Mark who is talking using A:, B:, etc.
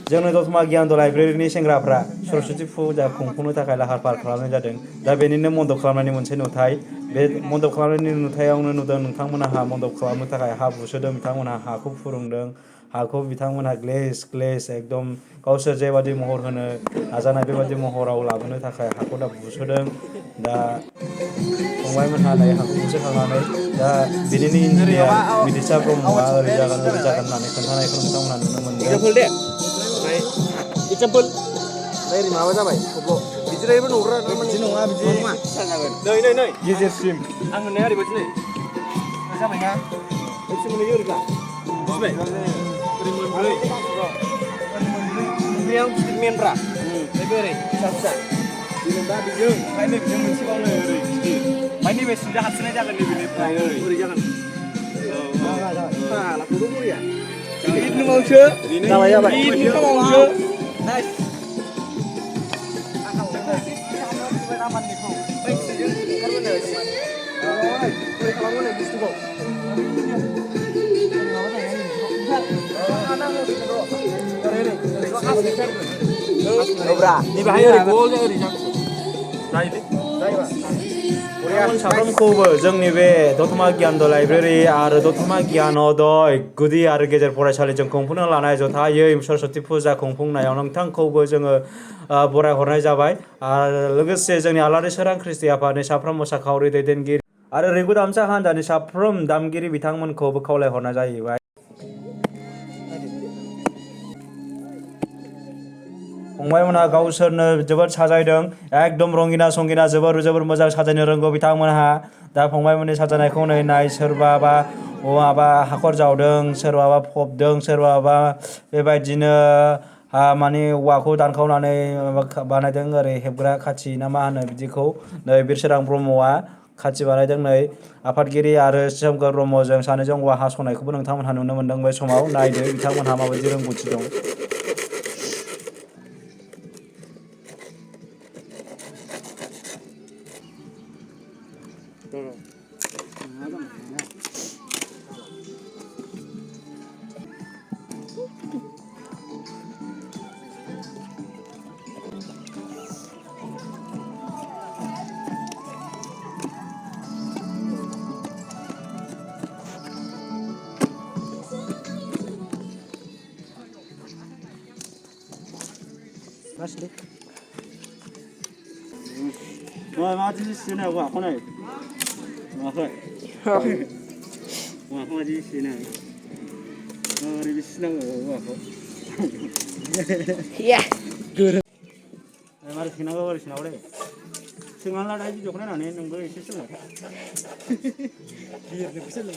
A: जोंनि दतमा गियान लाइब्रेरिनि सेंग्राफ्रा सरस्वती फुजा खुंफुंनो थाखाय लाहार फाहार खालामनाय जादों। दा बेनिनो मन्दप खालामनायनि मोनसे नुथाय। बे मन्दप खालामनायनि नुथायावनो नुदों नोंथांमोनहा मन्दप खालामनो थाखाय हा बुसोदों, बिथांमोनहा हाखौ फुरुंदों, हाखौ बिथांमोनहा ग्लेस एकदम गावसोर जेबादि महर होनो नाजानाय बेबादि महराव लाबोनो थाखाय हाखौ दा बुसोदों। दा फंबायमोनहा दायो हाखौ बुसोखांनानै दा बिनिनो इन्जिनियार बिदिसा ब्रह्मआ ओरै जागोन होननानै खोन्थानायखौ नोंथांमोनहा नुनो मोनदों।
B: एगजामपोल दे ओमफ्राय एगजामपोल ओमफ्राय ओरै माबा जाबाय थब्ल' बिदिरायबो नग्रा बिदि नङा बिदि एसे फिसा जागोन। नै गेजेरसिम आं होननाया ओरैबायदि नै जाबायना ओरैथिं मोनहैयो ओरैब्ला बुजिबाय ओरै मोनब्रै मोनब्रैयाव गिदिर मेनब्रा ओमफ्राय ओरै फिसा फिसा जेनेबा बेजों ओमफ्राय नैबेजों मोनसेबाव नै ओरै गिदिर ओमफ्राय नैबे सिंजा हाबसोनाय जागोन नैबेनिफ्राय ओरै जागोन। फट' बरिया गिदिर न'आवसो जाबाय गिदिर न'आवसो
A: साफ्रोमखौबो जोंनि बे दतमा गियान लाइब्रेरि आरो दतमा गियानदय गुदि आरो गेजेर फरायसालिजों खुंफुंनो लानाय जथायै सरस्वती फुजा खुंफुंनायाव नोंथांखौबो जोङो बरायहरनाय जाबाय। आरो लोगोसे जोंनि आलारि सोरां ख्रिस्टि आफादनि साफ्रोम मोसाखावरि दैदेनगिरि आरो रिंगु दामसा हान्जानि साफ्रोम दामगिरि बिथांमोनखौबो खावलायहरनाय जाहैबाय। फंबायमोनहा गावसोरनो जोबोद साजायदों, एकदम रंगिना संगिना जोबोर मोजां साजायनो रोंगौ बिथांमोनहा। दा फंबायमोननि साजायनायखौ नाय सोरबाबा माबा हाखर जावदों, सोरबाबा फबदों, सोरबाबा बेबायदिनो माने औवाखौ दानखावनानै बानायदों ओरै हेबग्रा खाथि ना मा होनो बिदिखौ। नै बिरसोरां ब्रह्मआ खाथि बानायदों। नै आफादगिरि आरो सोमखोर ब्रह्मजों सानैजों औवा हास'नायखौबो नोंथांमोनहा नुनो मोनदों। बे समाव नायदो बिथांमोनहा माबायदि रोंगौथि दं। माबायदि सिनाय औवाखौ नाय नुवाखै औवाखौ माबायदि सिनाय ओरैबो सिनांगौ औवाखौ मारै सोंनांगौ ओरै सोंनांगौ दे सोंनानै लानाय भिडिअखौ नायनानै नोंबो एसे सोलों लिरनोबो सोलों